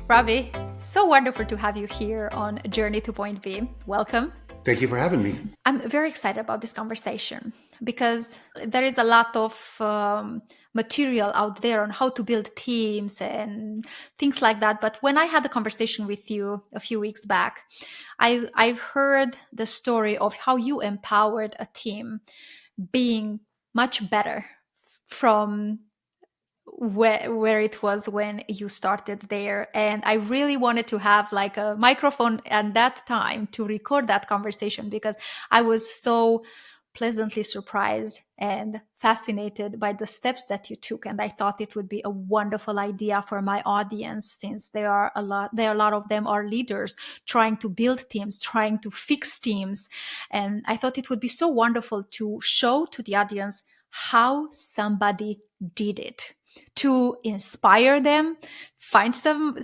Robby, so wonderful to have you here on Journey to Point B. Welcome. Thank you for having me. I'm very excited about this conversation because there is a lot of material out there on how to build teams and things like that. But when I had a conversation with you a few weeks back, I heard the story of how you empowered a team being much better from where it was when you started there. And I really wanted to have like a microphone at that time to record that conversation because I was so pleasantly surprised and fascinated by the steps that you took. And I thought it would be a wonderful idea for my audience, since there are a lot of them are leaders trying to build teams, trying to fix teams. And I thought it would be so wonderful to show to the audience how somebody did it, to inspire them, find some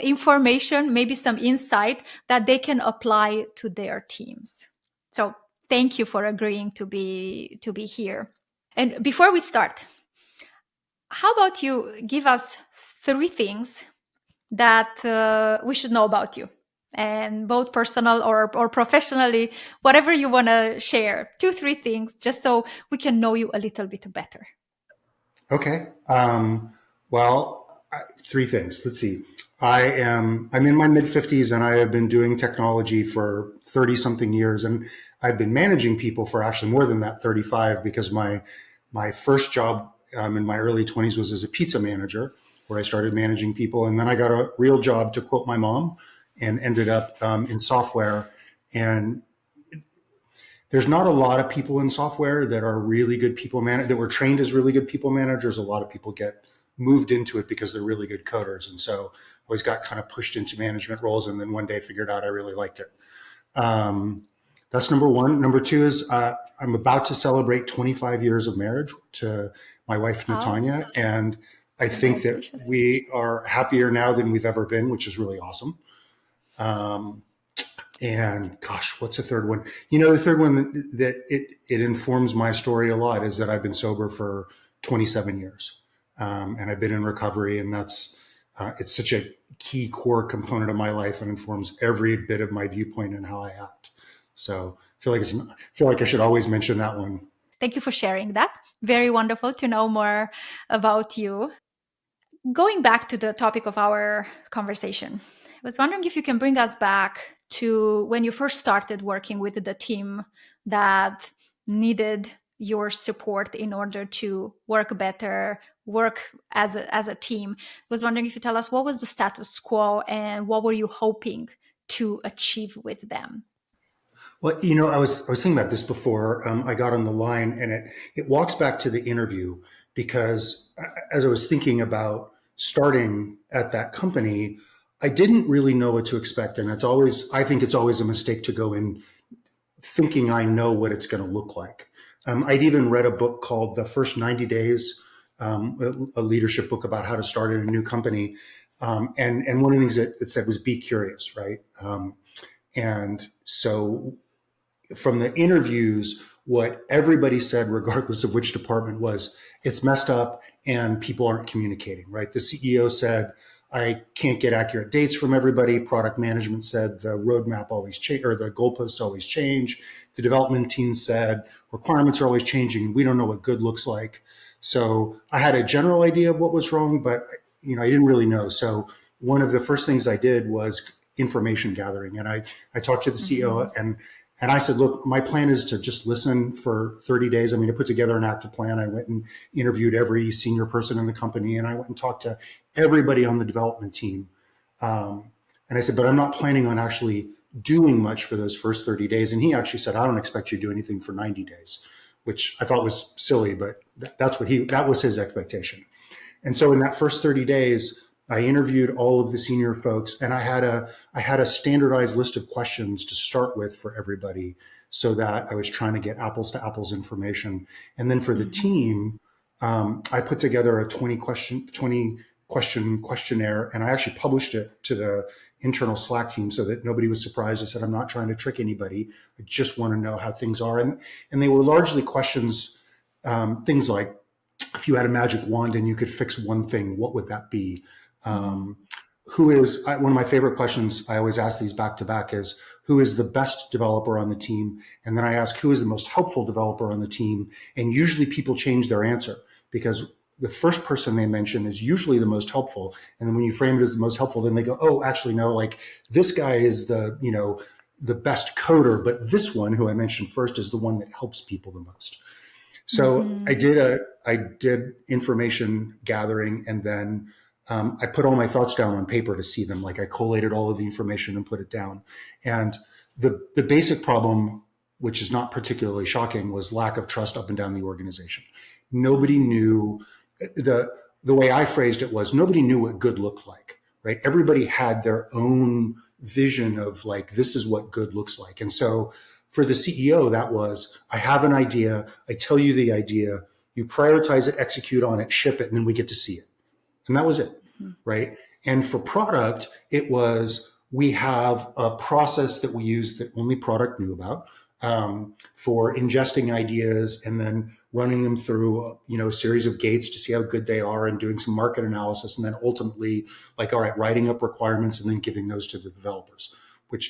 information, maybe some insight that they can apply to their teams. So thank you for agreeing to be here. And before we start, how about you give us 3 things that we should know about you, and both personal or professionally, whatever you want to share, 2-3 things, just so we can know you a little bit better. Okay. Well, 3 things. Let's see. I'm in my mid-50s and I have been doing technology for 30 something years, and I've been managing people for actually more than that, 35, because my first job in my early 20s was as a pizza manager, where I started managing people, and then I got a real job, to quote my mom, and ended up in software. And there's not a lot of people in software that are really good people managers, that were trained as really good people managers. A lot of people get moved into it because they're really good coders. And so I always got kind of pushed into management roles, and then one day figured out I really liked it. That's number one. Number 2 is I'm about to celebrate 25 years of marriage to my wife, Natanya. And I think that we are happier now than we've ever been, which is really awesome. And gosh, what's the third one? The third one that it informs my story a lot is that I've been sober for 27 years. And I've been in recovery, and that's, it's such a key core component of my life and informs every bit of my viewpoint and how I act. So I feel like I should always mention that one. Thank you for sharing that. Very wonderful to know more about you. Going back to the topic of our conversation, I was wondering if you can bring us back to when you first started working with the team that needed your support in order to work better, work as a team. I was wondering if you tell us what was the status quo and what were you hoping to achieve with them? Well, I was thinking about this before I got on the line, and it walks back to the interview, because as I was thinking about starting at that company, I didn't really know what to expect. And I think it's always a mistake to go in thinking I know what it's going to look like. I'd even read a book called The First 90 Days, a leadership book about how to start in a new company. And one of the things that it said was be curious, right? And so from the interviews, what everybody said, regardless of which department, was it's messed up and people aren't communicating, right? The CEO said, I can't get accurate dates from everybody. Product management said the roadmap always change, or the goalposts always change. The development team said requirements are always changing and we don't know what good looks like. So I had a general idea of what was wrong, but I didn't really know. So one of the first things I did was information gathering. And I talked to the CEO, and I said, look, my plan is to just listen for 30 days. I put together an active plan. I went and interviewed every senior person in the company, and I went and talked to everybody on the development team. And I said, but I'm not planning on actually doing much for those first 30 days. And he actually said, I don't expect you to do anything for 90 days, which I thought was silly, but that was his expectation. And so in that first 30 days, I interviewed all of the senior folks, and I had a standardized list of questions to start with for everybody, so that I was trying to get apples to apples information. And then for the team, I put together a 20 question questionnaire, and I actually published it to the internal Slack team so that nobody was surprised. I said, I'm not trying to trick anybody. I just want to know how things are. And they were largely questions, things like, if you had a magic wand and you could fix one thing, what would that be? one of my favorite questions I always ask these back to back is, who is the best developer on the team? And then I ask, who is the most helpful developer on the team? And usually people change their answer, because the first person they mention is usually the most helpful. And then when you frame it as the most helpful, then they go, oh, actually, no, like this guy is the best coder, but this one who I mentioned first is the one that helps people the most. So I did information gathering, and then I put all my thoughts down on paper to see them. Like I collated all of the information and put it down. And the basic problem, which is not particularly shocking, was lack of trust up and down the organization. Nobody knew. The way I phrased it was, nobody knew what good looked like, right? Everybody had their own vision of like, this is what good looks like. And so for the CEO, that was, I have an idea, I tell you the idea, you prioritize it, execute on it, ship it, and then we get to see it. And that was it, right? And for product, it was, we have a process that we use that only product knew about, for ingesting ideas and then running them through a series of gates to see how good they are, and doing some market analysis, and then ultimately, like, all right, writing up requirements and then giving those to the developers,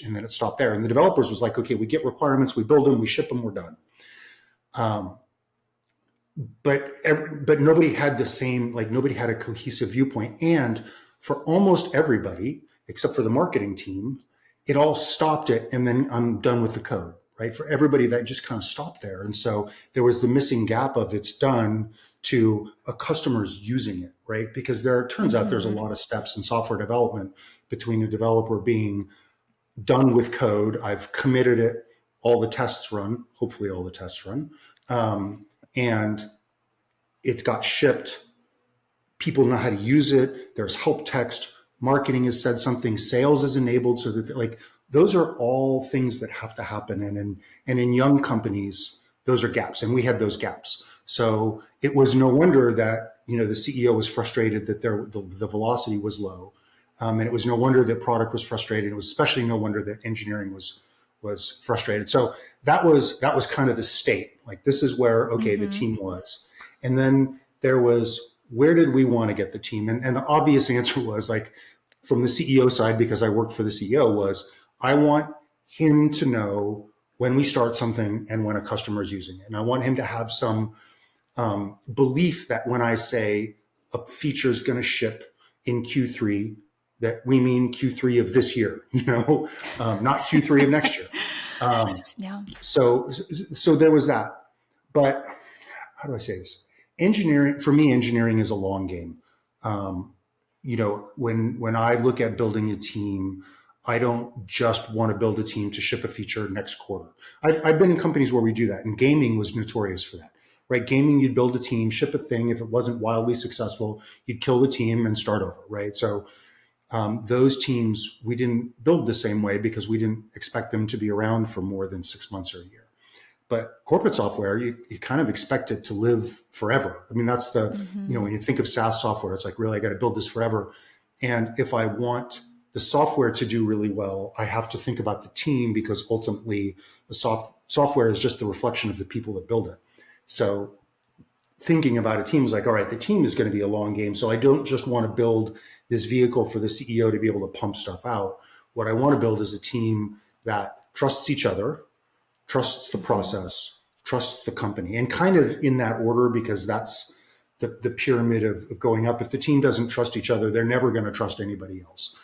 and then it stopped there. And the developers was like, okay, we get requirements, we build them, we ship them, we're done. But nobody had the same, like nobody had a cohesive viewpoint. And for almost everybody, except for the marketing team, it all stopped it, and then I'm done with the code. Right? For everybody, that just kind of stopped there. And so there was the missing gap of it's done to a customer's using it, right? Because turns out there's a lot of steps in software development between a developer being done with code, I've committed it, all the tests run, hopefully all the tests run, and it got shipped, people know how to use it, there's help text, marketing has said something, sales is enabled, so that like, those are all things that have to happen. And in young companies, those are gaps, and we had those gaps. So it was no wonder that, the CEO was frustrated that the velocity was low. And it was no wonder that product was frustrated. It was especially no wonder that engineering was frustrated. So that was kind of the state. Like, this is where, okay, the team was. And then there was, where did we want to get the team? And the obvious answer was, like, from the CEO side, because I worked for the CEO, was, I want him to know when we start something and when a customer is using it. And I want him to have some belief that when I say a feature is going to ship in Q3, that we mean Q3 of this year, not Q3 of next year. So there was that. But how do I say this? For me, engineering is a long game. When I look at building a team, I don't just want to build a team to ship a feature next quarter. I've been in companies where we do that, and gaming was notorious for that, right? Gaming, you'd build a team, ship a thing. If it wasn't wildly successful, you'd kill the team and start over, right? So those teams, we didn't build the same way because we didn't expect them to be around for more than 6 months or a year. But corporate software, you kind of expect it to live forever. I mean, that's when you think of SaaS software, it's like, really, I got to build this forever. And if I want the software to do really well, I have to think about the team, because ultimately the software is just the reflection of the people that build it. So thinking about a team is like, all right, the team is going to be a long game. So I don't just want to build this vehicle for the CEO to be able to pump stuff out. What I want to build is a team that trusts each other, trusts the process, trusts the company, and kind of in that order, because that's the pyramid of going up. If the team doesn't trust each other, they're never going to trust anybody else.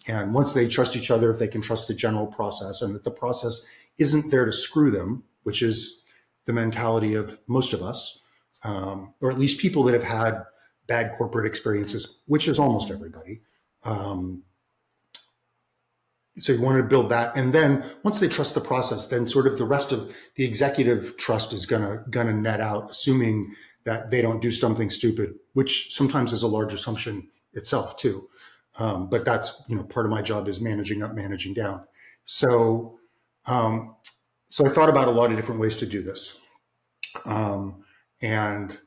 And once they trust each other, if they can trust the general process, and that the process isn't there to screw them, which is the mentality of most of us, or at least people that have had bad corporate experiences, which is almost everybody. So you want to build that. And then once they trust the process, then sort of the rest of the executive trust is gonna net out, assuming that they don't do something stupid, which sometimes is a large assumption itself too. But that's, part of my job is managing up, managing down. So I thought about a lot of different ways to do this. And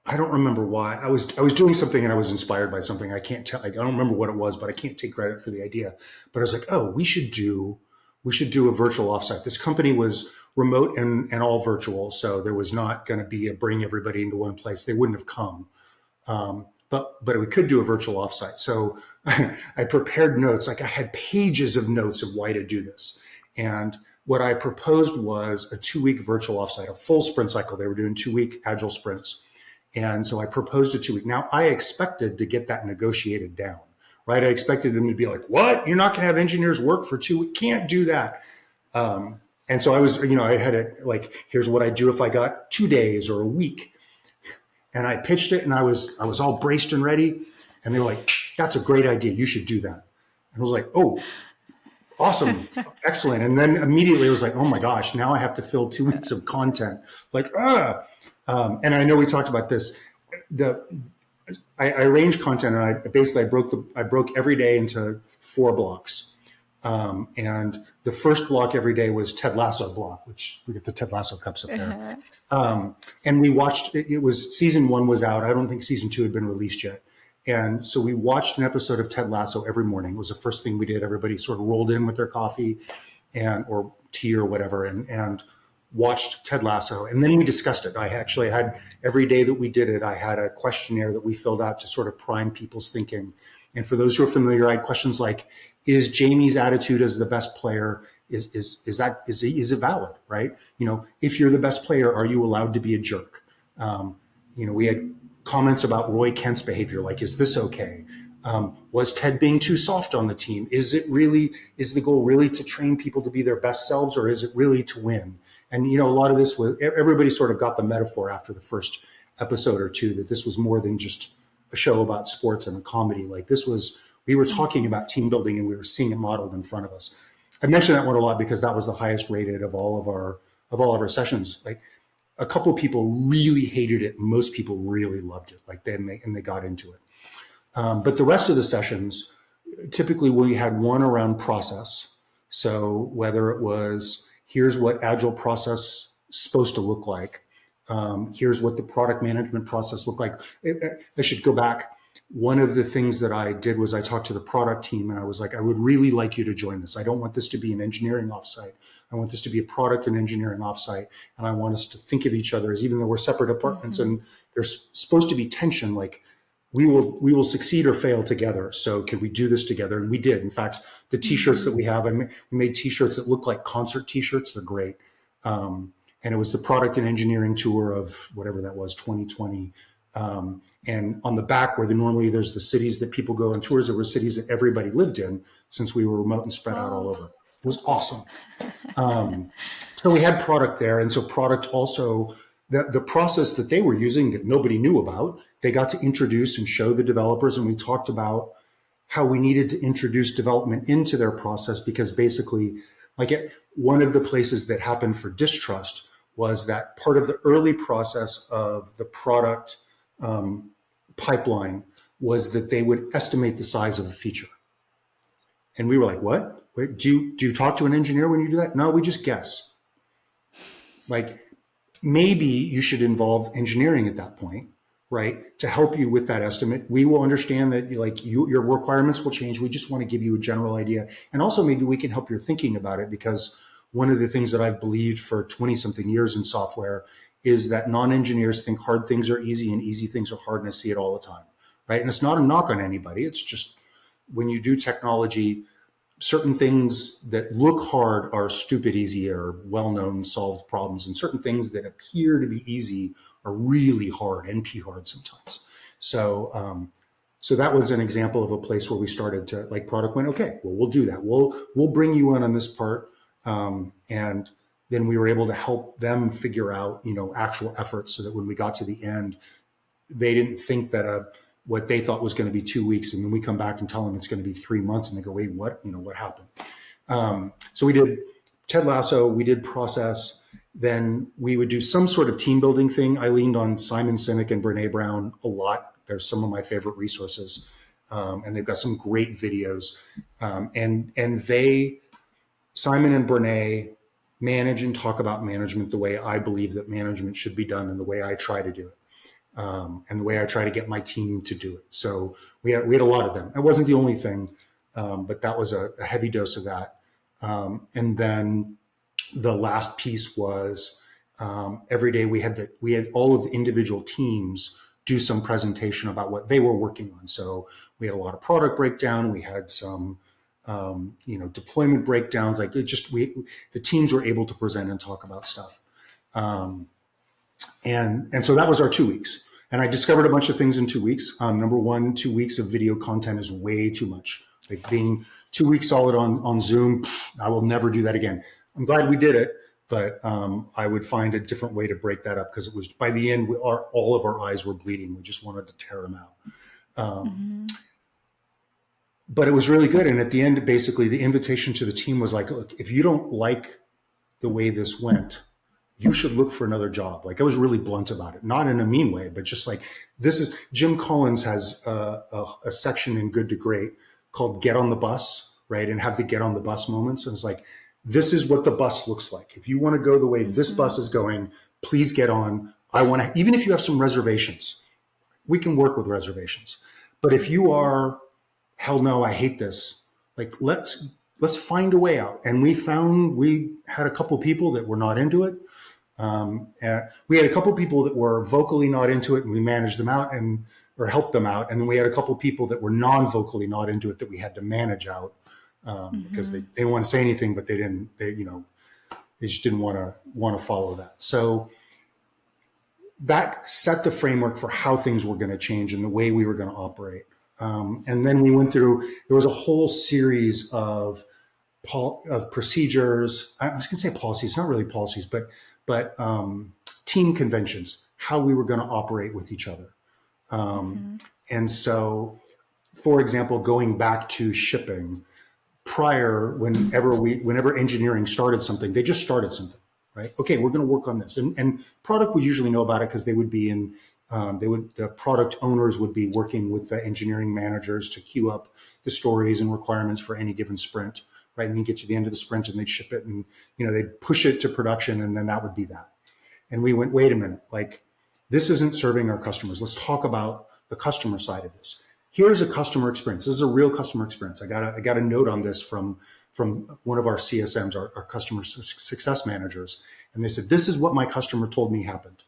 I don't remember why. I was doing something and I was inspired by something. I can't tell. I don't remember what it was, but I can't take credit for the idea. But I was like, oh, we should do a virtual offsite. This company was remote and all virtual, so there was not going to be a bring everybody into one place. They wouldn't have come. but we could do a virtual offsite. So I prepared notes, like I had pages of notes of why to do this. And what I proposed was a 2-week virtual offsite, a full sprint cycle. They were doing 2-week agile sprints. And so I proposed a 2-week. Now I expected to get that negotiated down, right? I expected them to be like, what? You're not going to have engineers work for 2 weeks? Can't do that. And so I was, I had it like, here's what I do if I got 2 days or a week. And I pitched it and I was all braced and ready. And they were like, that's a great idea. You should do that. And I was like, oh, awesome. Excellent. And then immediately I was like, oh my gosh, now I have to fill 2 weeks of content. Like, and I know we talked about this. I arranged content and I broke every day into 4 blocks. And the first block every day was Ted Lasso block, which we get the Ted Lasso cups up there. And we watched, it was season 1 was out. I don't think season 2 had been released yet. And so we watched an episode of Ted Lasso every morning. It was the first thing we did. Everybody sort of rolled in with their coffee or tea or whatever and watched Ted Lasso. And then we discussed it. I actually had, every day that we did it, I had a questionnaire that we filled out to sort of prime people's thinking. And for those who are familiar, I had questions like, is Jamie's attitude as the best player, is it valid, right? If you're the best player, are you allowed to be a jerk? We had comments about Roy Kent's behavior, like, is this okay? Was Ted being too soft on the team? Is the goal really to train people to be their best selves, or is it really to win? And, a lot of this was, everybody sort of got the metaphor after the first episode or two, that this was more than just a show about sports and a comedy. Like we were talking about team building and we were seeing it modeled in front of us. I mentioned that one a lot because that was the highest rated of all of our sessions. Like a couple of people really hated it. Most people really loved it. Like they got into it. But the rest of the sessions, typically we had one around process. So whether it was, here's what agile process is supposed to look like. Here's what the product management process looked like. I should go back. One of the things that I did was I talked to the product team and I was like, I would really like you to join this. I don't want this to be an engineering offsite. I want this to be a product and engineering offsite. And I want us to think of each other as, even though we're separate departments and there's supposed to be tension, like we will succeed or fail together. So can we do this together? And we did. In fact, the t-shirts that we have, we made t-shirts that look like concert t-shirts. They're great. And it was the product and engineering tour of whatever that was, 2020. And on the back where normally there's the cities that people go on tours, there were cities that everybody lived in since we were remote and spread out all over. It was awesome. So we had product there. And so product also, the process that they were using that nobody knew about, they got to introduce and show the developers. And we talked about how we needed to introduce development into their process, because basically, one of the places that happened for distrust was that part of the early process of the product pipeline was that they would estimate the size of a feature. And we were like, what? Wait, do you talk to an engineer when you do that? No, we just guess. Like, maybe you should involve engineering at that point, right? To help you with that estimate. We will understand that your requirements will change. We just want to give you a general idea. And also maybe we can help your thinking about it, because one of the things that I've believed for 20 something years in software is that non-engineers think hard things are easy and easy things are hard, and I see it all the time, right? And it's not a knock on anybody. It's just when you do technology, certain things that look hard are stupid easy or well-known solved problems, and certain things that appear to be easy are really hard, NP hard sometimes. So so that was an example of a place where we started to, product went, okay, well, we'll do that. We'll bring you in on this part. And then we were able to help them figure out, actual efforts, so that when we got to the end, they didn't think that what they thought was going to be 2 weeks, and then we come back and tell them it's going to be 3 months, and they go, wait, what? What happened? So we did Ted Lasso, we did process, then we would do some sort of team building thing. I leaned on Simon Sinek and Brene Brown a lot. They're some of my favorite resources, and they've got some great videos. And Simon and Brene manage and talk about management the way I believe that management should be done, and the way I try to do it, and the way I try to get my team to do it. So we had a lot of them. It wasn't the only thing, but that was a heavy dose of that. And then the last piece was every day we had all of the individual teams do some presentation about what they were working on. So we had a lot of product breakdown. We had some, deployment breakdowns. Like the teams were able to present and talk about stuff. And so that was our 2 weeks. And I discovered a bunch of things in 2 weeks. Number one, 2 weeks of video content is way too much. Like being 2 weeks solid on Zoom, I will never do that again. I'm glad we did it, but I would find a different way to break that up, because it was, by the end, all of our eyes were bleeding. We just wanted to tear them out. But it was really good. And at the end, basically, the invitation to the team was like, look, if you don't like the way this went, you should look for another job. Like, I was really blunt about it, not in a mean way, but just like, this is, Jim Collins has a section in Good to Great called Get on the Bus, right? And have the get on the bus moments. And it's like, this is what the bus looks like. If you want to go the way this bus is going, please get on. I want to, even if you have some reservations, we can work with reservations. But if you are, hell no, I hate this, like, let's find a way out. And we had a couple people that were not into it. We had a couple people that were vocally not into it, and we managed them out or helped them out. And then we had a couple people that were non-vocally not into it that we had to manage out, because they didn't want to say anything, but they just didn't want to follow that. So that set the framework for how things were going to change and the way we were going to operate. And then we went through, there was a whole series of procedures. I was going to say policies, not really policies, but team conventions, how we were going to operate with each other. And so, for example, going back to shipping, whenever engineering started something, they just started something, right? Okay, we're going to work on this. And product would usually know about it, because they would be the product owners would be working with the engineering managers to queue up the stories and requirements for any given sprint, right? And then get to the end of the sprint and they'd ship it, and, they'd push it to production, and then that would be that. And we went, wait a minute, like, this isn't serving our customers. Let's talk about the customer side of this. Here's a customer experience. This is a real customer experience. I got a note on this from one of our CSMs, our customer success managers. And they said, this is what my customer told me happened.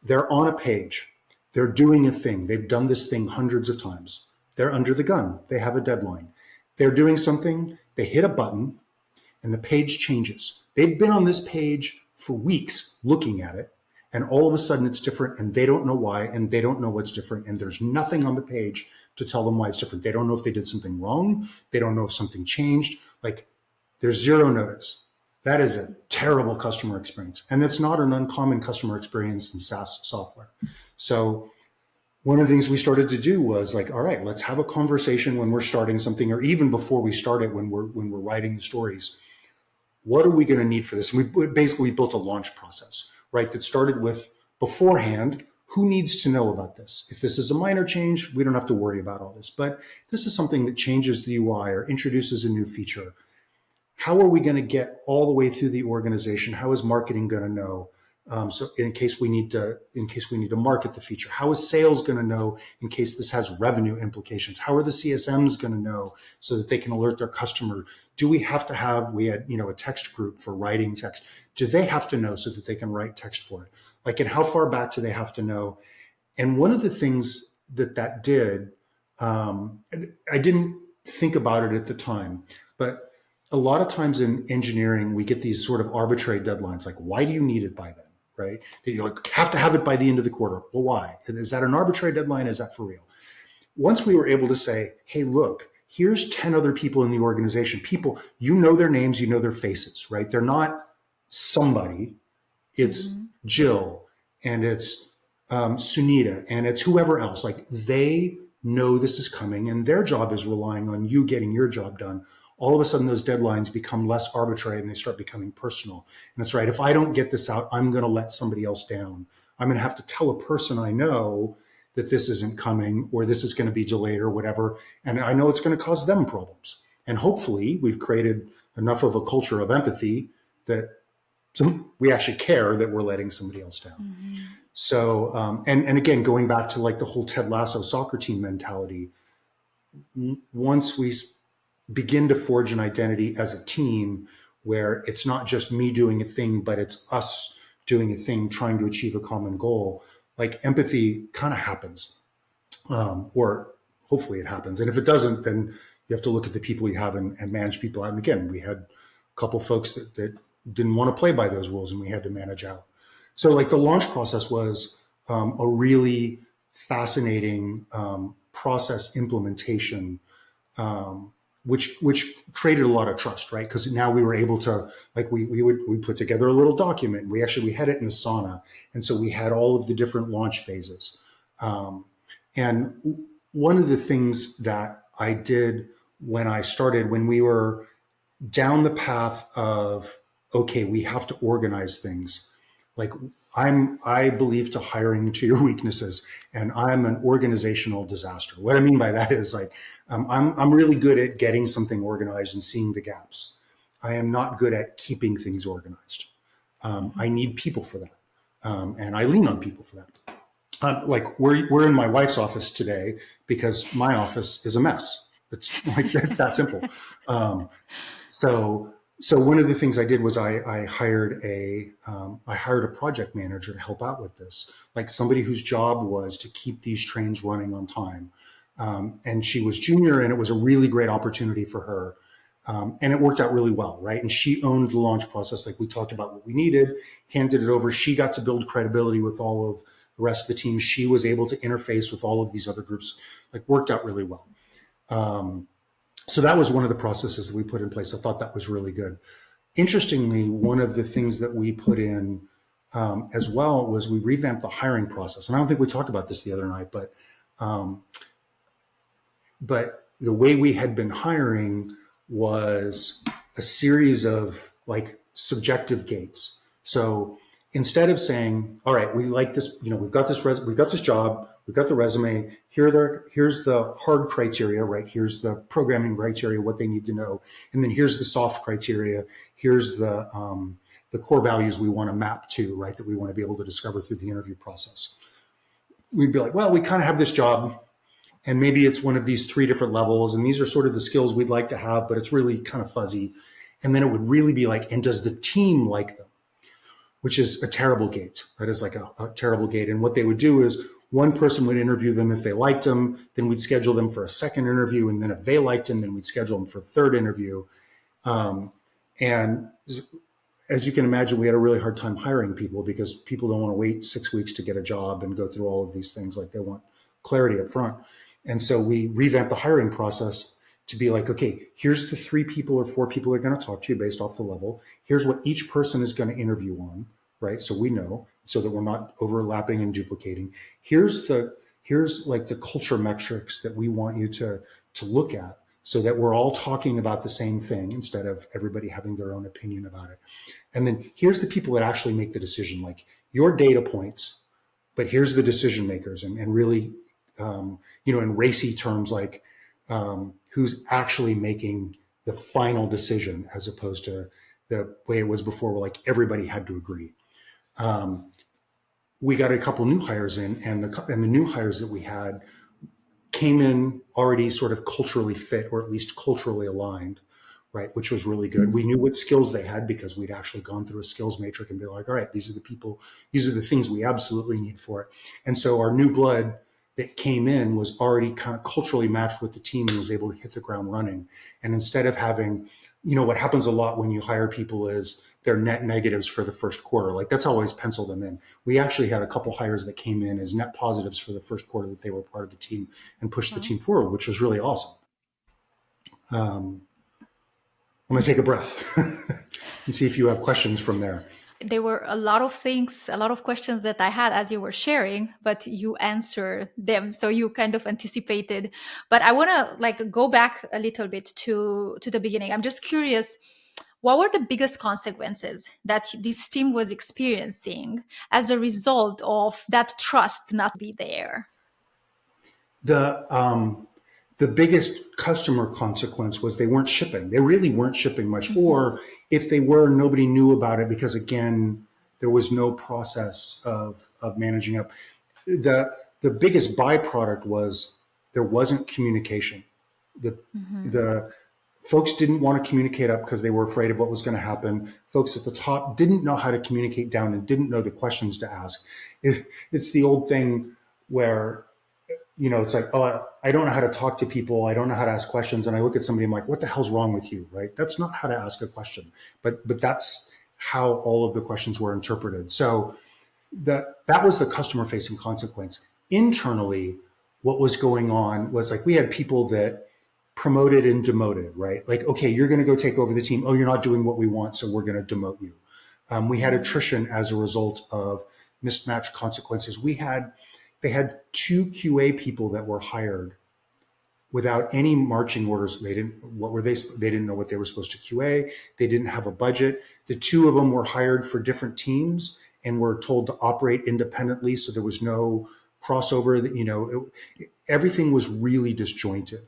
They're on a page. They're doing a thing. They've done this thing hundreds of times. They're under the gun. They have a deadline. They're doing something. They hit a button and the page changes. They've been on this page for weeks looking at it, and all of a sudden it's different, and they don't know why, and they don't know what's different, and there's nothing on the page to tell them why it's different. They don't know if they did something wrong. They don't know if something changed. Like, there's zero notice. That is a terrible customer experience. And it's not an uncommon customer experience in SaaS software. So one of the things we started to do was like, all right, let's have a conversation when we're starting something, or even before we start it, when we're writing the stories. What are we going to need for this? And we built a launch process, right? That started with, beforehand, who needs to know about this? If this is a minor change, we don't have to worry about all this. But if this is something that changes the UI or introduces a new feature, how are we going to get all the way through the organization? How is marketing going to know? So in case we need to market the feature, how is sales going to know in case this has revenue implications? How are the CSMs going to know so that they can alert their customer? Do we have to have, we had, a text group for writing text. Do they have to know so that they can write text for it? Like, and how far back do they have to know? And one of the things that did, I didn't think about it at the time, but a lot of times in engineering, we get these sort of arbitrary deadlines. Like, why do you need it by then? Right? That you have to have it by the end of the quarter. Well, why? Is that an arbitrary deadline? Is that for real? Once we were able to say, hey, look, here's 10 other people in the organization. People, their names, their faces, right? They're not somebody. It's Jill, and it's Sunita, and it's whoever else. Like, they know this is coming, and their job is relying on you getting your job done. All of a sudden, those deadlines become less arbitrary and they start becoming personal. And that's right. If I don't get this out, I'm going to let somebody else down. I'm going to have to tell a person I know that this isn't coming, or this is going to be delayed, or whatever. And I know it's going to cause them problems. And hopefully we've created enough of a culture of empathy that we actually care that we're letting somebody else down. So, and again, going back to like the whole Ted Lasso soccer team mentality, once we begin to forge an identity as a team where it's not just me doing a thing, but it's us doing a thing, trying to achieve a common goal, like empathy kind of happens, or hopefully it happens. And if it doesn't, then you have to look at the people you have and manage people out. And again, we had a couple folks that didn't want to play by those rules, and we had to manage out. So like the launch process was a really fascinating process implementation, which created a lot of trust, right? Because now we were able to, like, we put together a little document. We had it in Asana, and so we had all of the different launch phases. And one of the things that I did when I started, when we were down the path of, okay, we have to organize things. Like I believe to hiring to your weaknesses, and I'm an organizational disaster. What I mean by that is like, I'm really good at getting something organized and seeing the gaps. I am not good at keeping things organized. I need people for that. And I lean on people for that. Like we're in my wife's office today because my office is a mess. It's like, it's that simple. So one of the things I did was I hired a project manager to help out with this, like somebody whose job was to keep these trains running on time. And she was junior, and it was a really great opportunity for her. And it worked out really well, right? And she owned the launch process. Like we talked about what we needed, handed it over. She got to build credibility with all of the rest of the team. She was able to interface with all of these other groups, like worked out really well. So that was one of the processes that we put in place. I thought that was really good. Interestingly, one of the things that we put in as well was we revamped the hiring process. And I don't think we talked about this the other night, but the way we had been hiring was a series of like subjective gates. So instead of saying, all right, we like this, we've got this job, we've got the resume, here's the hard criteria, right? Here's the programming criteria, what they need to know. And then here's the soft criteria. Here's the core values we want to map to, right? That we want to be able to discover through the interview process. We'd be like, well, we kind of have this job, and maybe it's one of these 3 different levels, and these are sort of the skills we'd like to have, but it's really kind of fuzzy. And then it would really be like, and does the team like them? Which is a terrible gate. That is like a terrible gate. And what they would do is one person would interview them if they liked them, then we'd schedule them for a second interview. And then if they liked them, then we'd schedule them for a third interview. And as you can imagine, we had a really hard time hiring people because people don't want to wait 6 weeks to get a job and go through all of these things. Like they want clarity up front. And so we revamped the hiring process to be like, okay, here's the 3 people or 4 people that are going to talk to you based off the level. Here's what each person is going to interview on, right? So we know, so that we're not overlapping and duplicating. Here's like the culture metrics that we want you to look at, so that we're all talking about the same thing instead of everybody having their own opinion about it. And then here's the people that actually make the decision, like your data points, but here's the decision makers, and really, in racy terms, like who's actually making the final decision, as opposed to the way it was before, where like everybody had to agree. We got a couple new hires in, and the new hires that we had came in already sort of culturally fit, or at least culturally aligned, right? Which was really good. We knew what skills they had because we'd actually gone through a skills matrix and be like, all right, these are the people, these are the things we absolutely need for it. And so our new blood that came in was already kind of culturally matched with the team and was able to hit the ground running. And instead of having, what happens a lot when you hire people is they're net negatives for the first quarter. Like that's always pencil them in. We actually had a couple hires that came in as net positives for the first quarter that they were part of the team and pushed the team forward, which was really awesome. I'm going to take a breath and see if you have questions from there. There were a lot of things, a lot of questions that I had as you were sharing, but you answered them. So you kind of anticipated. But I want to go back a little bit to the beginning. I'm just curious, what were the biggest consequences that this team was experiencing as a result of that trust not be there? The biggest customer consequence was they weren't shipping. They really weren't shipping much. Mm-hmm. Or if they were, nobody knew about it because, again, there was no process of managing up. The biggest byproduct was there wasn't communication. Folks didn't want to communicate up because they were afraid of what was going to happen. Folks at the top didn't know how to communicate down and didn't know the questions to ask. It's the old thing where, it's like, oh, I don't know how to talk to people. I don't know how to ask questions. And I look at somebody, I'm like, what the hell's wrong with you, right? That's not how to ask a question. But that's how all of the questions were interpreted. So that was the customer-facing consequence. Internally, what was going on was like we had people that promoted and demoted, right? Like, okay, you're going to go take over the team. Oh, you're not doing what we want, so we're going to demote you. We had attrition as a result of mismatched consequences. They had 2 QA people that were hired without any marching orders. They didn't know what they were supposed to QA. They didn't have a budget. The 2 of them were hired for different teams and were told to operate independently. So there was no crossover. Everything was really disjointed.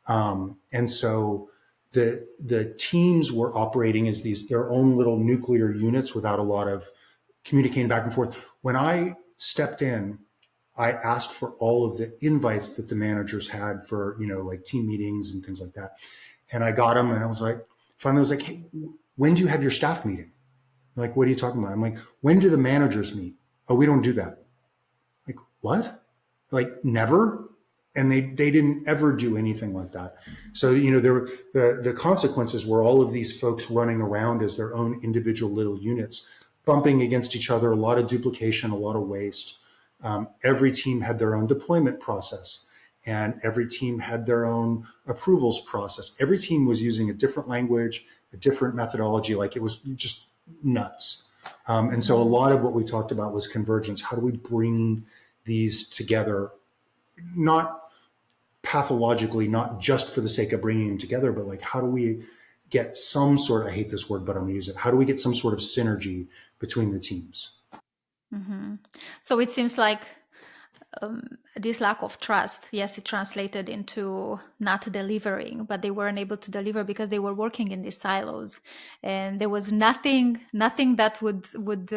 And so the teams were operating as their own little nuclear units without a lot of communicating back and forth. When I stepped in, I asked for all of the invites that the managers had for, like team meetings and things like that. And I got them and I was like, finally I was like, hey, when do you have your staff meeting? They're like, what are you talking about? I'm like, when do the managers meet? Oh, we don't do that. Like, what? Like, never? And they didn't ever do anything like that. So, the consequences were all of these folks running around as their own individual little units, bumping against each other, a lot of duplication, a lot of waste. Every team had their own deployment process, and every team had their own approvals process. Every team was using a different language, a different methodology. Like, it was just nuts. And so a lot of what we talked about was convergence. How do we bring these together? Not pathologically, not just for the sake of bringing them together, but like, how do we get some sort, I hate this word, but I'm going to use it. How do we get some sort of synergy between the teams? Mm-hmm. So it seems like this lack of trust, yes, it translated into not delivering, but they weren't able to deliver because they were working in these silos, and there was nothing that would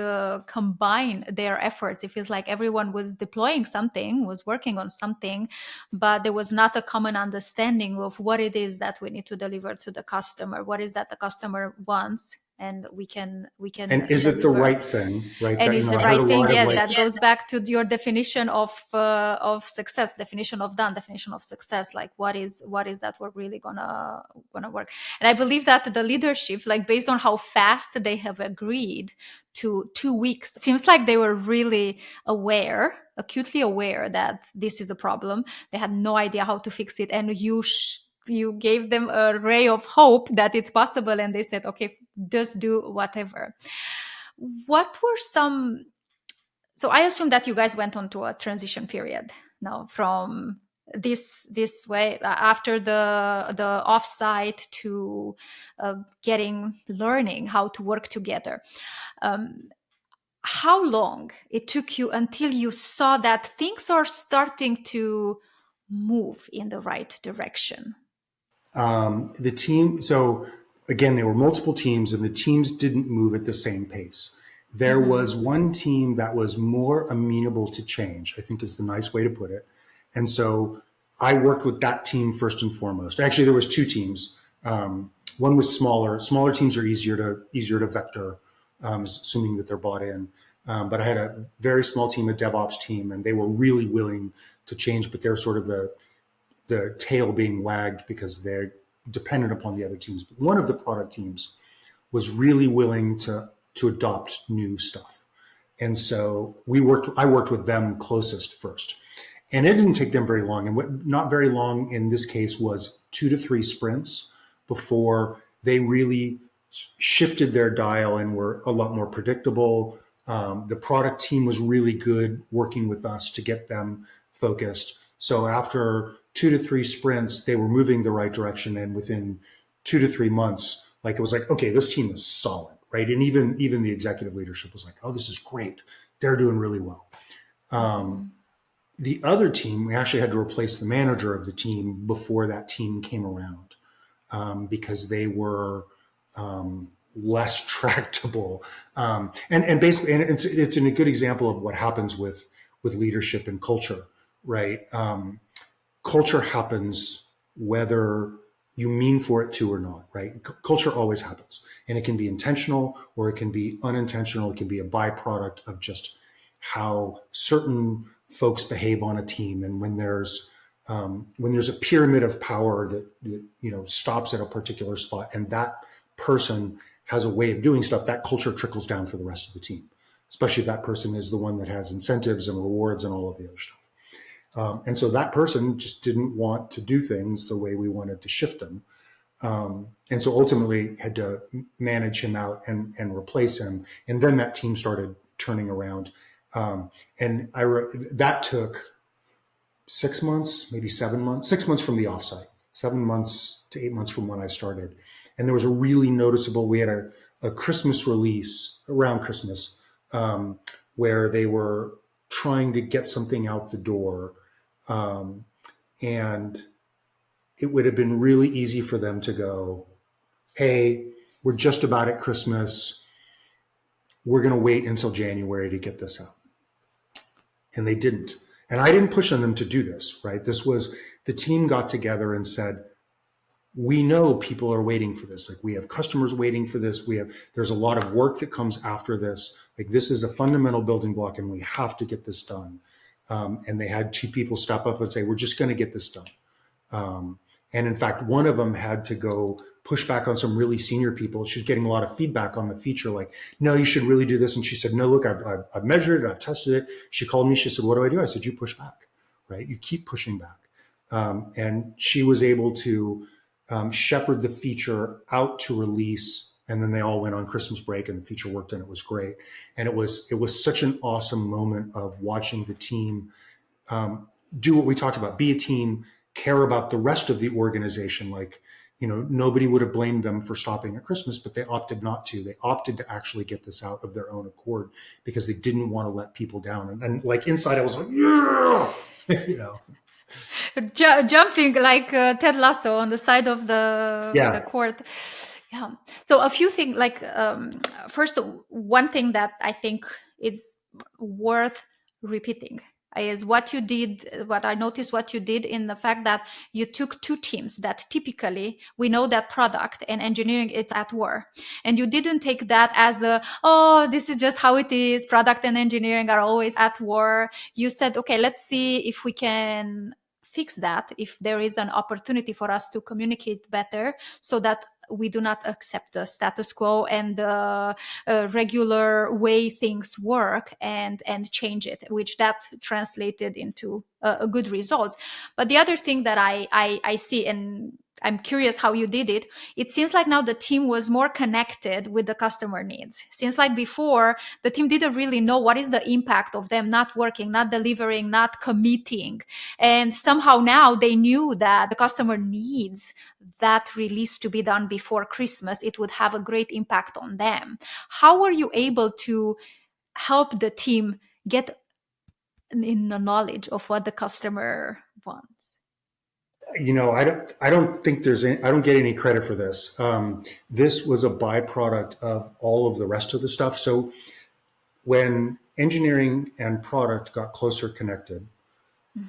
combine their efforts. It feels like everyone was deploying something, was working on something, but there was not a common understanding of what it is that we need to deliver to the customer, what is that the customer wants, and we can and is it the right thing, right? And that, is the right thing. Yes, that goes back to your definition of success, definition of done, definition of success. Like, what is that we're really gonna work? And I believe that the leadership, like, based on how fast they have agreed to 2 weeks, seems like they were really acutely aware that this is a problem. They had no idea how to fix it, and you gave them a ray of hope that it's possible, and they said, okay, just do whatever. What were so I assume that you guys went on to a transition period now from this way after the offsite to learning how to work together. How long it took you until you saw that things are starting to move in the right direction? The team, so again, there were multiple teams and the teams didn't move at the same pace. There was one team that was more amenable to change, I think is the nice way to put it. And so I worked with that team first and foremost. Actually, there was 2 teams. One was smaller. Smaller teams are easier to vector, assuming that they're bought in. But I had a very small team, a DevOps team, and they were really willing to change, but they're sort of the tail being wagged because they're dependent upon the other teams. But one of the product teams was really willing to adopt new stuff. And so I worked with them closest first. And it didn't take them very long. And what not very long in this case was 2 to 3 sprints before they really shifted their dial and were a lot more predictable. The product team was really good working with us to get them focused. So after 2 to 3 sprints, they were moving the right direction. And within 2 to 3 months, like, it was like, okay, this team is solid, right? And even the executive leadership was like, oh, this is great. They're doing really well. The other team, we actually had to replace the manager of the team before that team came around, because they were less tractable. And basically, and it's a good example of what happens with leadership and culture, right? Culture happens whether you mean for it to or not, right? Culture always happens, and it can be intentional or it can be unintentional. It can be a byproduct of just how certain folks behave on a team. And when there's a pyramid of power that stops at a particular spot, and that person has a way of doing stuff, that culture trickles down for the rest of the team, especially if that person is the one that has incentives and rewards and all of the other stuff. And so that person just didn't want to do things the way we wanted to shift them. And so ultimately had to manage him out and replace him. And then that team started turning around. That took 6 months, maybe 7 months, 6 months from the offsite, 7 months to 8 months from when I started. And there was a really noticeable, we had a Christmas release around Christmas, where they were trying to get something out the door. And it would have been really easy for them to go, hey, we're just about at Christmas. We're going to wait until January to get this out. And they didn't. And I didn't push on them to do this, right? This was, the team got together and said, we know people are waiting for this. Like, we have customers waiting for this. There's a lot of work that comes after this. Like, this is a fundamental building block and we have to get this done. And they had two people step up and say, we're just going to get this done. And in fact, one of them had to go push back on some really senior people. She was getting a lot of feedback on the feature, like, no, you should really do this. And she said, no, look, I've measured it, I've tested it. She called me, she said, what do I do? I said, you push back, right? You keep pushing back. And she was able to shepherd the feature out to release. And then they all went on Christmas break and the feature worked and it was great. And it was such an awesome moment of watching the team do what we talked about, be a team, care about the rest of the organization. Like, nobody would have blamed them for stopping at Christmas, but they opted not to. They opted to actually get this out of their own accord because they didn't want to let people down. And like inside, I was like, yeah, jumping like Ted Lasso on the side of the court. Yeah. So a few things, like first, one thing that I think is worth repeating is what you did, what I noticed what you did in the fact that you took two teams that typically we know that product and engineering it's at war. And you didn't take that as this is just how it is. Product and engineering are always at war. You said, okay, let's see if we can fix that, if there is an opportunity for us to communicate better so that we do not accept the status quo and the regular way things work and change it, which that translated into a good results. But the other thing that I see, and I'm curious how you did it. It seems like now the team was more connected with the customer needs. Seems like before the team didn't really know what is the impact of them not working, not delivering, not committing. And somehow now they knew that the customer needs that release to be done before Christmas. It would have a great impact on them. How were you able to help the team get in the knowledge of what the customer wants? I don't think I don't get any credit for this. This was a byproduct of all of the rest of the stuff. So when engineering and product got closer connected,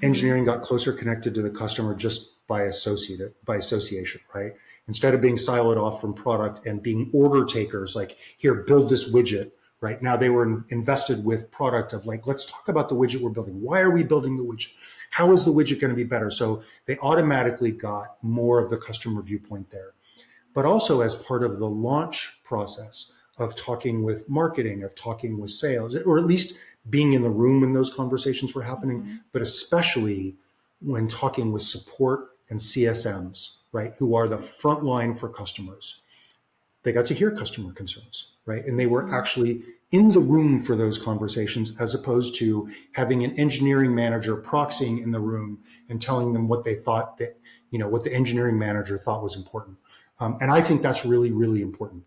engineering got closer connected to the customer just by association, right? Instead of being siloed off from product and being order takers, like, here, build this widget, right? Now they were invested with product of like, let's talk about the widget we're building. Why are we building the widget? How is the widget going to be better? So they automatically got more of the customer viewpoint there. But also as part of the launch process of talking with marketing, of talking with sales, or at least being in the room when those conversations were happening, but especially when talking with support and CSMs, right, who are the front line for customers. They got to hear customer concerns, right? And they were actually in the room for those conversations, as opposed to having an engineering manager proxying in the room and telling them what they thought that, what the engineering manager thought was important. And I think that's really, really important.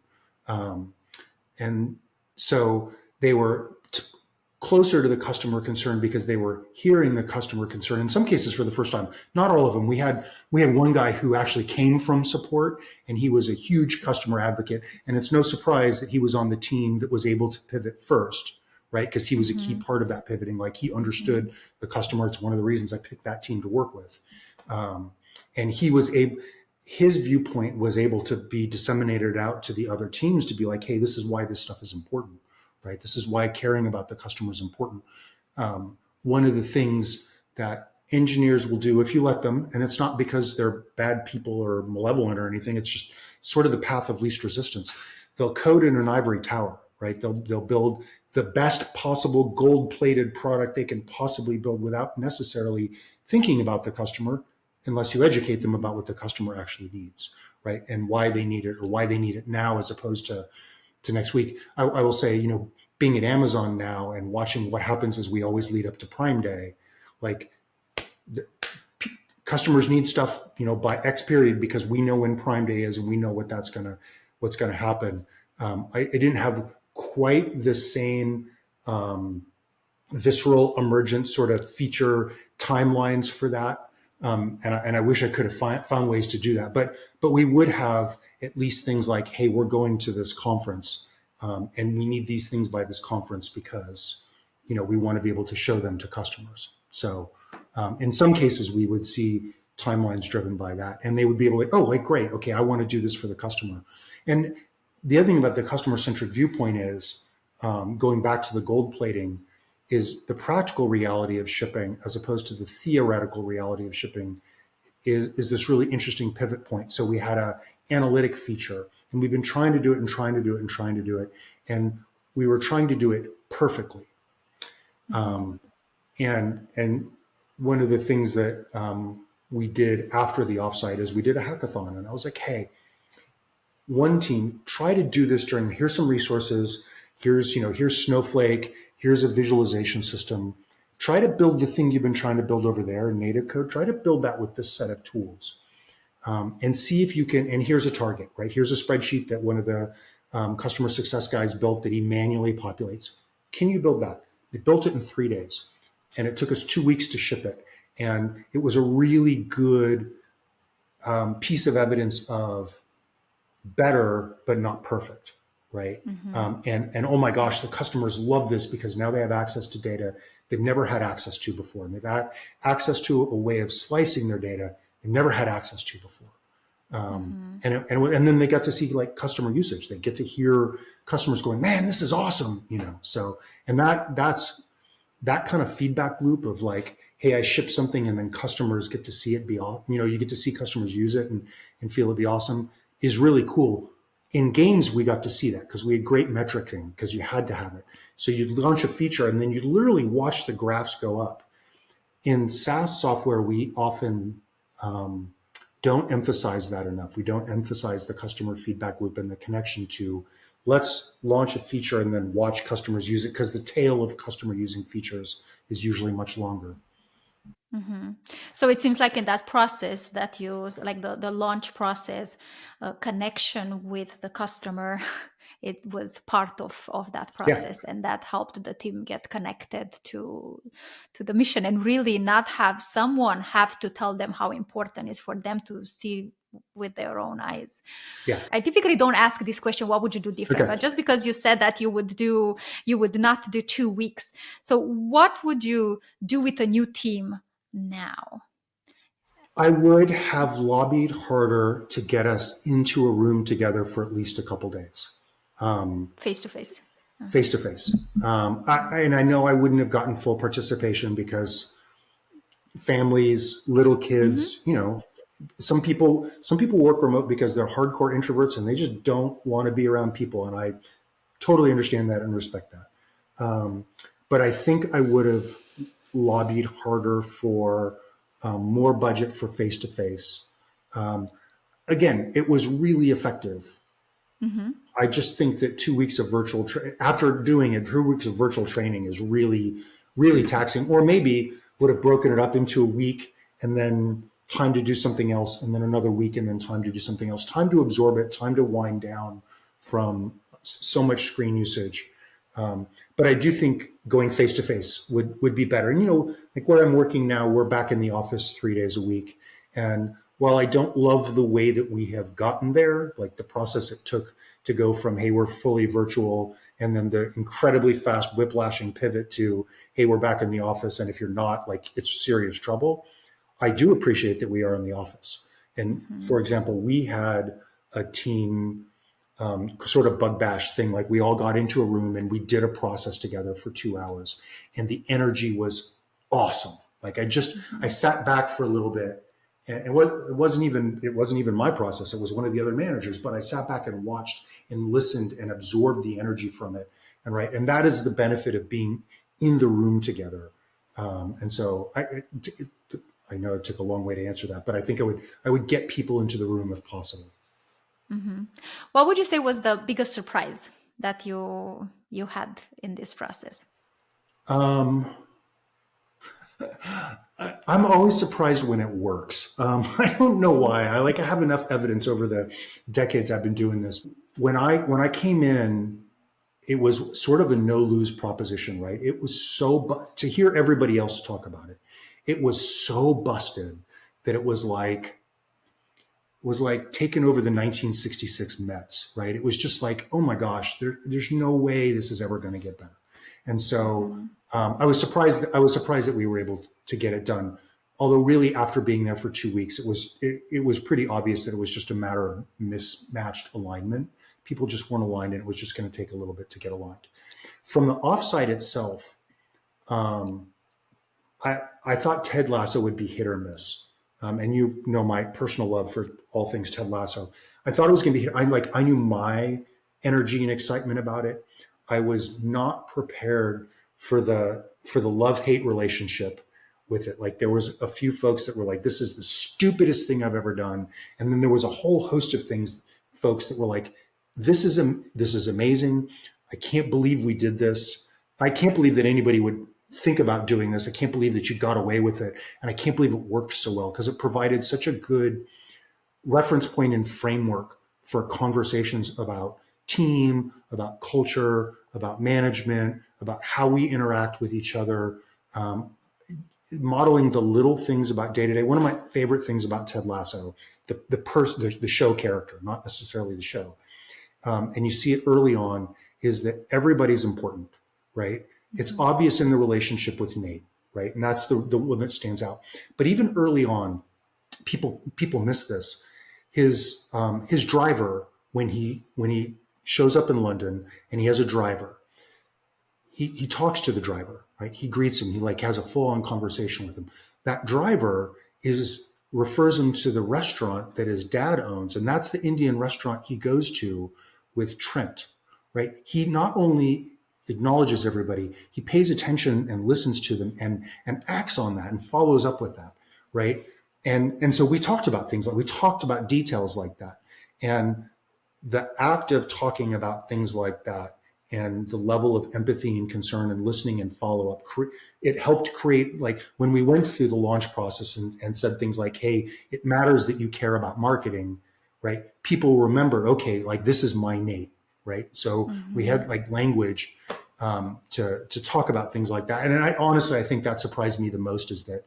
And so they were closer to the customer concern because they were hearing the customer concern in some cases for the first time. Not all of them. We had one guy who actually came from support, and he was a huge customer advocate. And it's no surprise that he was on the team that was able to pivot first, right? Because he was a key part of that pivoting. Like, he understood the customer. It's one of the reasons I picked that team to work with. And he was able, his viewpoint was able to be disseminated out to the other teams to be like, hey, this is why this stuff is important, right? This is why caring about the customer is important. One of the things that engineers will do if you let them, and it's not because they're bad people or malevolent or anything, it's just sort of the path of least resistance. They'll code in an ivory tower, right? They'll build the best possible gold-plated product they can possibly build without necessarily thinking about the customer, unless you educate them about what the customer actually needs, right? And why they need it, or why they need it now as opposed to next week. I will say, you know, being at Amazon now and watching what happens as we always lead up to Prime Day, like customers need stuff, you know, by X period because we know when Prime Day is and we know what's going to happen. I didn't have quite the same visceral, emergent sort of feature timelines for that. And I wish I could have found ways to do that, but we would have at least things like, hey, we're going to this conference, and we need these things by this conference because, you know, we want to be able to show them to customers. So in some cases, we would see timelines driven by that, and they would be able to, oh, like, great, okay, I want to do this for the customer. And the other thing about the customer-centric viewpoint is, going back to the gold plating, is the practical reality of shipping as opposed to the theoretical reality of shipping is this really interesting pivot point. So we had a analytic feature, and we've been trying to do it and trying to do it and trying to do it. And we were trying to do it perfectly. And one of the things that we did after the offsite is we did a hackathon, and I was like, hey, one team, try to do this here's some resources, here's Snowflake, here's a visualization system. Try to build the thing you've been trying to build over there in native code. Try to build that with this set of tools, and see if you can. And here's a target, right? Here's a spreadsheet that one of the customer success guys built that he manually populates. Can you build that? They built it in 3 days, and it took us 2 weeks to ship it. And it was a really good piece of evidence of better, but not perfect. Right. And oh my gosh, the customers love this because now they have access to data they've never had access to before. And they've had access to a way of slicing their data they've never had access to before. And then they got to see like customer usage. They get to hear customers going, man, this is awesome. You know, so, and that's that kind of feedback loop of like, hey, I ship something and then customers get to see it be awesome. You know, you get to see customers use it and feel it be awesome is really cool. In games, we got to see that because we had great metricing because you had to have it. So you'd launch a feature and then you'd literally watch the graphs go up. In SaaS software, we often don't emphasize that enough. We don't emphasize the customer feedback loop and the connection to let's launch a feature and then watch customers use it because the tail of customer using features is usually much longer. So it seems like in that process that you like the launch process, connection with the customer, it was part of that process, and that helped the team get connected to the mission and really not have someone have to tell them how important it is for them to see with their own eyes. Yeah. I typically don't ask this question, what would you do different? But just because you said that you would not do 2 weeks. So what would you do with a new team now? I would have lobbied harder to get us into a room together for at least a couple days. Face to face. Face to face. And I know I wouldn't have gotten full participation because families, little kids, you know, some people work remote because they're hardcore introverts and they just don't want to be around people. And I totally understand that and respect that. But I think I would have lobbied harder for more budget for face-to-face. Again, it was really effective. I just think that 2 weeks of virtual, after doing it, 2 weeks of virtual training is really, really taxing, or maybe would have broken it up into a week and then time to do something else, and then another week, and then time to do something else, time to absorb it, time to wind down from so much screen usage. But I do think going face to face would be better. And, you know, like where I'm working now, we're back in the office 3 days a week. And while I don't love the way that we have gotten there, like the process it took to go from, hey, we're fully virtual, and then the incredibly fast whiplashing pivot to, hey, we're back in the office. And if you're not, like, it's serious trouble. I do appreciate that we are in the office. And for example, we had a team sort of bug bash thing. Like we all got into a room and we did a process together for 2 hours, and the energy was awesome. Like I sat back for a little bit, and it wasn't even my process. It was one of the other managers, but I sat back and watched and listened and absorbed the energy from it. And that is the benefit of being in the room together. And so I know it took a long way to answer that, but I think I would get people into the room if possible. What would you say was the biggest surprise that you had in this process? I'm always surprised when it works. I don't know why. I have enough evidence over the decades I've been doing this. When I came in, it was sort of a no-lose proposition, right? It was to hear everybody else talk about it. It was so busted that it was like taking over the 1966 Mets, right? It was just like, oh my gosh, there's no way this is ever going to get better. And so I was surprised that we were able to get it done. Although really after being there for 2 weeks, it was pretty obvious that it was just a matter of mismatched alignment. People just weren't aligned, and it was just going to take a little bit to get aligned. From the offsite itself, I thought Ted Lasso would be hit or miss. And you know my personal love for all things Ted Lasso. I thought it was going to be, I knew my energy and excitement about it. I was not prepared for the love-hate relationship with it. Like there was a few folks that were like, this is the stupidest thing I've ever done. And then there was a whole host of folks that were like, this is amazing. I can't believe we did this. I can't believe that anybody would think about doing this. I can't believe that you got away with it. And I can't believe it worked so well, because it provided such a good reference point and framework for conversations about team, about culture, about management, about how we interact with each other, modeling the little things about day to day. One of my favorite things about Ted Lasso, the show character, not necessarily the show, and you see it early on, is that everybody's important, right? It's obvious in the relationship with Nate, right? And that's the one that stands out. But even early on, people miss this. His driver, when he shows up in London and he has a driver, he talks to the driver, right? He greets him. He has a full-on conversation with him. That driver refers him to the restaurant that his dad owns, and that's the Indian restaurant he goes to with Trent, right? He not only acknowledges everybody, he pays attention and listens to them and acts on that and follows up with that, right? And so we talked about details like that. And the act of talking about things like that and the level of empathy and concern and listening and follow up, it helped create, when we went through the launch process and said things like, hey, it matters that you care about marketing, right? People remember, okay, this is my Nate, right? So we had language to talk about things like that. And I think that surprised me the most, is that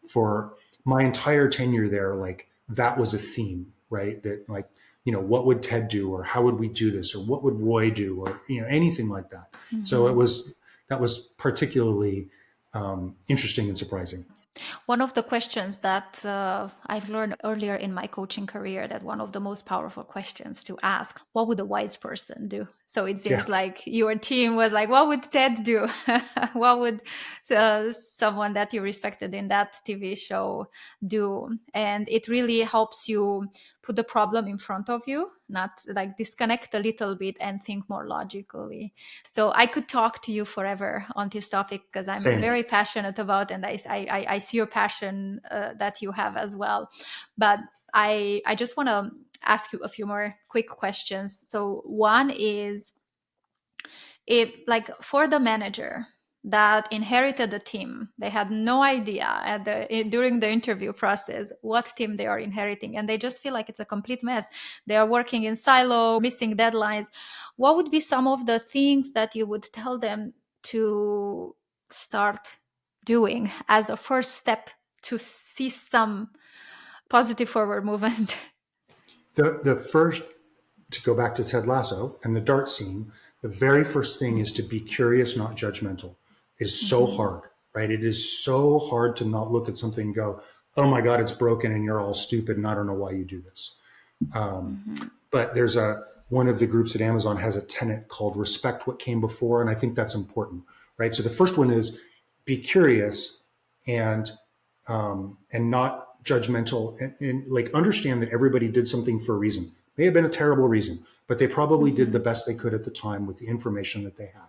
for my entire tenure there, that was a theme, right? That what would Ted do, or how would we do this, or what would Roy do, or anything like that. So that was particularly interesting and surprising. One of the questions that I've learned earlier in my coaching career, that one of the most powerful questions to ask, what would a wise person do? So it seems like your team was like, what would Ted do? What would someone that you respected in that TV show do? And it really helps you put the problem in front of you, not disconnect a little bit and think more logically. So I could talk to you forever on this topic, because I'm very passionate about, and I see your passion that you have as well. But I just want to ask you a few more quick questions. So one is, for the manager that inherited the team, they had no idea during the interview process what team they are inheriting, and they just feel like it's a complete mess. They are working in silo, missing deadlines. What would be some of the things that you would tell them to start doing as a first step to see some positive forward movement? The first, to go back to Ted Lasso and the dart scene, the very first thing is to be curious, not judgmental. It is so hard, right? It is so hard to not look at something and go, oh my God, it's broken and you're all stupid and I don't know why you do this. Mm-hmm. But there's one of the groups at Amazon has a tenet called respect what came before. And I think that's important, right? So the first one is be curious and not judgmental and like understand that everybody did something for a reason. May have been a terrible reason, but they probably did the best they could at the time with the information that they had.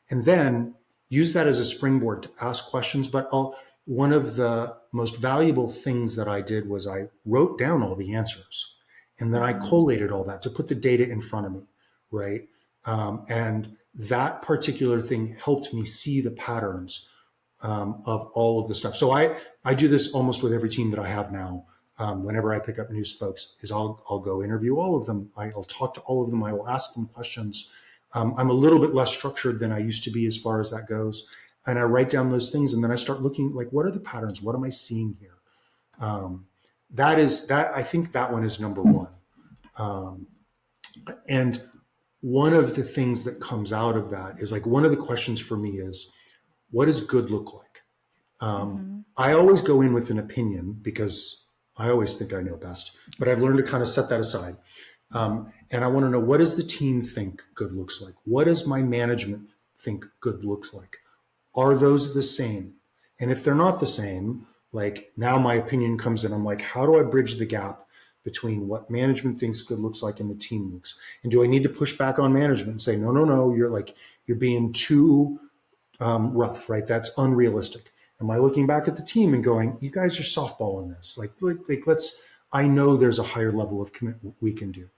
And then use that as a springboard to ask questions. But one of the most valuable things that I did was I wrote down all the answers and then I collated all that to put the data in front of me, right? And that particular thing helped me see the patterns of all of the stuff. So I do this almost with every team that I have now. Whenever I pick up news folks, is I'll go interview all of them. I'll talk to all of them. I will ask them questions. I'm a little bit less structured than I used to be as far as that goes. And I write down those things and then I start looking like, what are the patterns? What am I seeing here? I think that one is number one. And one of the things that comes out of that is like, one of the questions for me is, what does good look like? I always go in with an opinion because I always think I know best, but I've learned to kind of set that aside. And I want to know, what does the team think good looks like? What does my management think good looks like? Are those the same? And if they're not the same, like now my opinion comes in, I'm like, how do I bridge the gap between what management thinks good looks like and the team looks? And do I need to push back on management and say, no, you're being too rough, right? That's unrealistic. Am I looking back at the team and going, you guys are softballing this? Like I know there's a higher level of commitment we can do.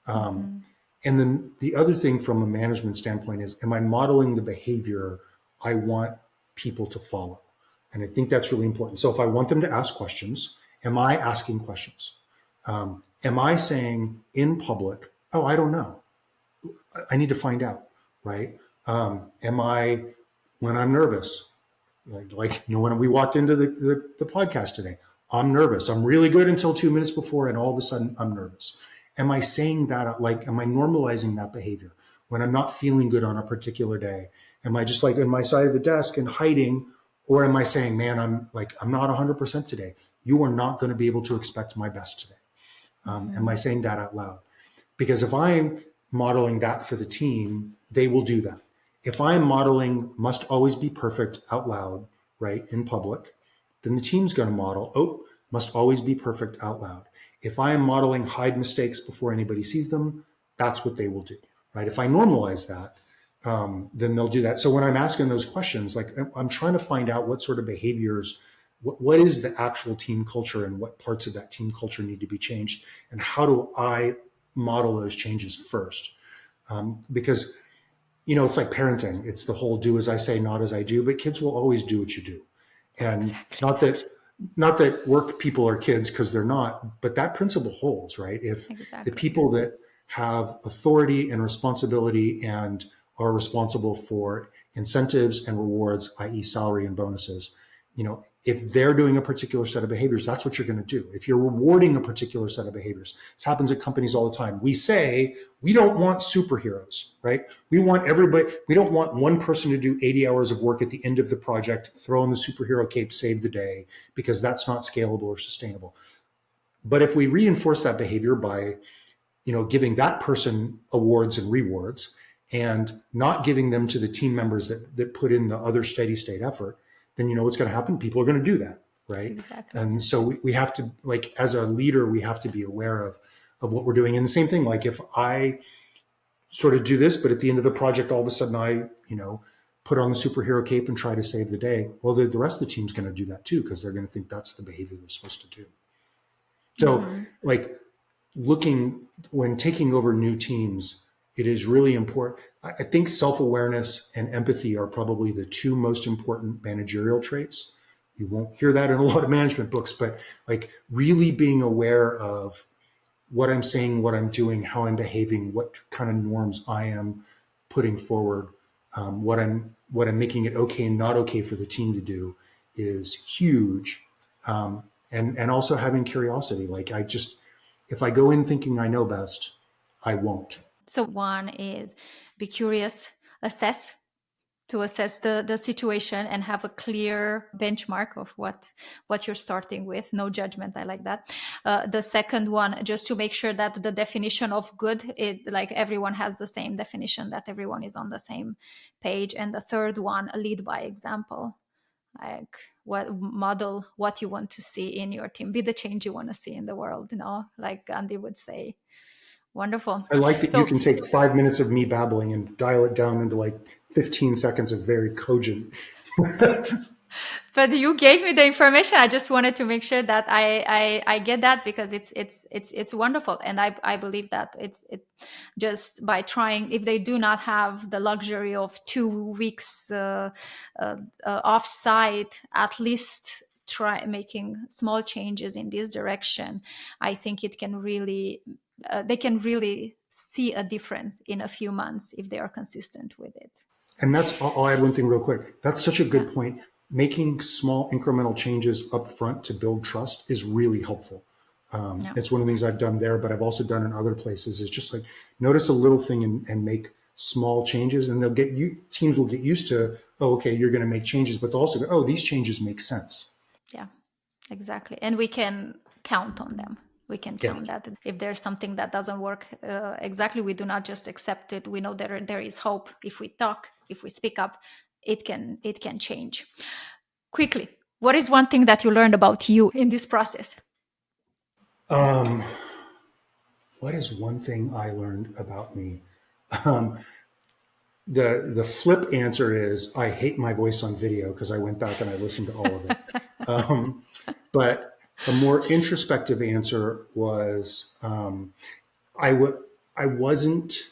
And then the other thing from a management standpoint is, am I modeling the behavior I want people to follow? And I think that's really important. So if I want them to ask questions, am I asking questions? Am I saying in public, oh, I don't know, I need to find out, right? Am I, when I'm nervous, when we walked into the podcast today, I'm nervous. I'm really good until 2 minutes before, and all of a sudden I'm nervous. Am I saying that, am I normalizing that behavior when I'm not feeling good on a particular day? Am I just like in my side of the desk and hiding? Or am I saying, man, I'm not 100% today. You are not going to be able to expect my best today. Am I saying that out loud? Because if I'm modeling that for the team, they will do that. If I'm modeling must always be perfect out loud, right, in public, then the team's going to model, must always be perfect out loud. If I am modeling hide mistakes before anybody sees them, that's what they will do, right? If I normalize that, then they'll do that. So when I'm asking those questions, like I'm trying to find out what sort of behaviors, what is the actual team culture and what parts of that team culture need to be changed, and how do I model those changes first? Because it's like parenting. It's the whole do as I say, not as I do, but kids will always do what you do. And Exactly. not that work people are kids, because they're not, but that principle holds, right? If the Exactly. people that have authority and responsibility and are responsible for incentives and rewards, i.e. salary and bonuses, if they're doing a particular set of behaviors, that's what you're going to do. If you're rewarding a particular set of behaviors, this happens at companies all the time. We say we don't want superheroes, right? We want everybody. We don't want one person to do 80 hours of work at the end of the project, throw in the superhero cape, save the day, because that's not scalable or sustainable. But if we reinforce that behavior by, giving that person awards and rewards and not giving them to the team members that put in the other steady state effort, then what's going to happen? People are going to do that, right? Exactly. And so we have to, as a leader, we have to be aware of what we're doing. And the same thing, like if I sort of do this, but at the end of the project, all of a sudden I, put on the superhero cape and try to save the day. Well, the rest of the team's going to do that too, because they're going to think that's the behavior they're supposed to do. So when taking over new teams, it is really important. I think self-awareness and empathy are probably the two most important managerial traits. You won't hear that in a lot of management books, but really being aware of what I'm saying, what I'm doing, how I'm behaving, what kind of norms I am putting forward, what I'm making it okay and not okay for the team to do is huge. And also having curiosity. If I go in thinking I know best, I won't. So one is be curious, assess to assess the situation and have a clear benchmark of what you're starting with. No judgment. I like that. The second one, just to make sure that the definition of good, like everyone has the same definition, that everyone is on the same page. And the third one, lead by example. Like model what you want to see in your team, be the change you want to see in the world, like Gandhi would say. Wonderful. I like that So you can take 5 minutes of me babbling and dial it down into like 15 seconds of very cogent. but you gave me the information. I just wanted to make sure that I get that, because it's wonderful, and I believe that it just by trying, if they do not have the luxury of 2 weeks off site, at least try making small changes in this direction. I think it can really they can really see a difference in a few months if they are consistent with it. And I'll add one thing real quick. That's such a good point. Making small incremental changes up front to build trust is really helpful. It's one of the things I've done there, but I've also done in other places. Is just like notice a little thing and make small changes, and teams will get used to, oh, okay, you're going to make changes, but they'll also go, oh, these changes make sense. Yeah, exactly. And we can count on them. We can count that if there's something that doesn't work exactly, we do not just accept it. We know there is hope. If we talk, if we speak up, it can change. Quickly, what is one thing that you learned about you in this process? What is one thing I learned about me? The flip answer is I hate my voice on video, because I went back and I listened to all of it. But a more introspective answer was I wasn't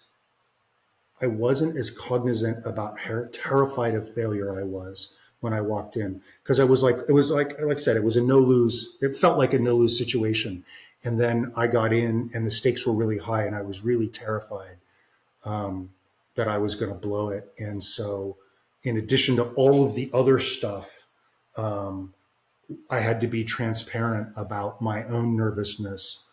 as cognizant about how terrified of failure I was when I walked in, because it was like I said, it was a no lose. It felt like a no lose situation, and then I got in, and the stakes were really high, and I was really terrified that I was going to blow it. And so, in addition to all of the other stuff, I had to be transparent about my own nervousness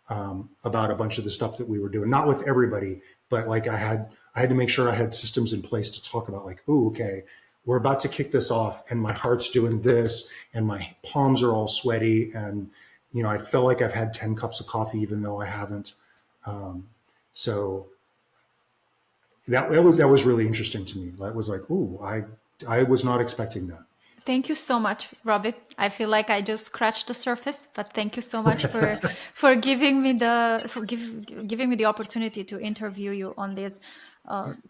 about a bunch of the stuff that we were doing. Not with everybody, but like I had to make sure I had systems in place to talk about, like, oh, okay, we're about to kick this off, and my heart's doing this, and my palms are all sweaty, and I feel like I've had 10 cups of coffee, even though I haven't. So that was really interesting to me. That was like, ooh, I was not expecting that. Thank you so much, Robby. I feel like I just scratched the surface, but thank you so much for giving me the opportunity to interview you on this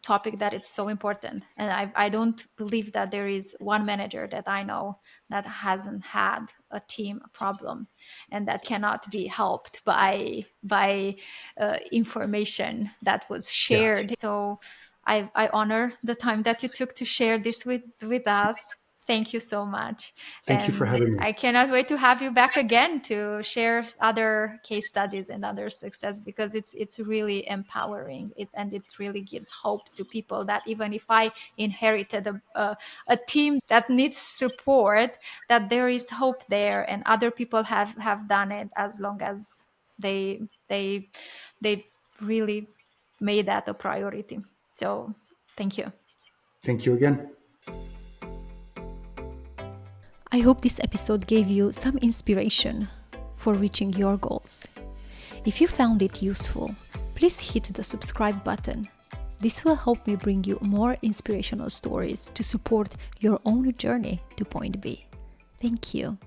topic that is so important. And I don't believe that there is one manager that I know that hasn't had a team problem, and that cannot be helped by information that was shared. Yes. So I honor the time that you took to share this with us. Thank you so much. Thank you for having me. I cannot wait to have you back again to share other case studies and other success, because it's really empowering. And it really gives hope to people that even if I inherited a team that needs support, that there is hope there, and other people have done it, as long as they really made that a priority. So thank you. Thank you again. I hope this episode gave you some inspiration for reaching your goals. If you found it useful, please hit the subscribe button. This will help me bring you more inspirational stories to support your own journey to point B. Thank you.